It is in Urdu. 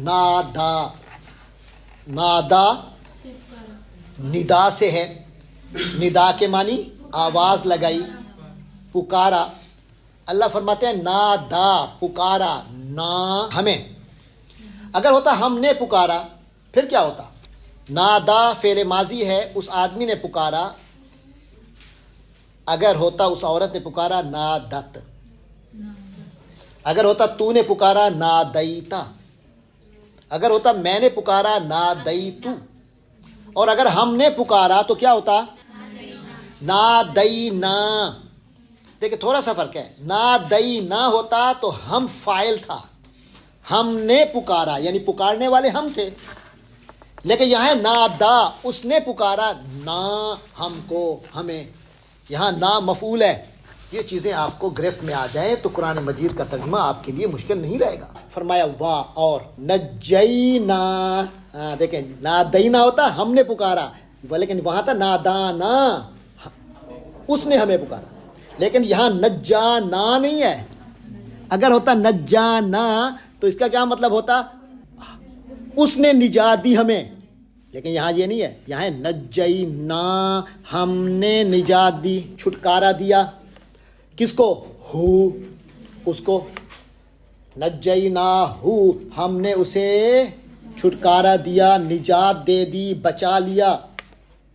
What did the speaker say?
نادا، نادا ندا سے ہے، ندا کے معنی آواز لگائی، پکارا۔ اللہ فرماتے ہیں نادا، پکارا، نا ہمیں۔ اگر ہوتا ہم نے پکارا پھر کیا ہوتا؟ نادا فعل ماضی ہے، اس آدمی نے پکارا۔ اگر ہوتا اس عورت نے پکارا نادت، اگر ہوتا تو نے پکارا نادیتا، اگر ہوتا میں نے پکارا نادیتو، اور اگر ہم نے پکارا تو کیا ہوتا؟ نادینا۔ دیکھیں تھوڑا سا فرق ہے، نادینا ہوتا تو ہم فاعل تھا، ہم نے پکارا یعنی پکارنے والے ہم تھے، لیکن یہاں ہے نادا، اس نے پکارا، نا ہم کو، ہمیں، یہاں نا مفعول ہے۔ یہ چیزیں آپ کو گرفت میں آ جائیں تو قرآن مجید کا ترجمہ آپ کے لیے مشکل نہیں رہے گا۔ فرمایا وا اور نجینا، دیکھیں نادینا ہوتا ہم نے پکارا، لیکن وہاں تھا نادانا، اس نے ہمیں پکارا، لیکن یہاں نجانا نہیں ہے۔ اگر ہوتا نجانا تو اس کا کیا مطلب ہوتا؟ اس نے نجات دی ہمیں، لیکن یہاں یہ نہیں ہے، یہاں ہے نجینا، ہم نے نجات دی، چھٹکارا دیا۔ کس کو؟ ہو، اس کو۔ نجینا ہو، ہم نے اسے چھٹکارا دیا، نجات دے دی، بچا لیا۔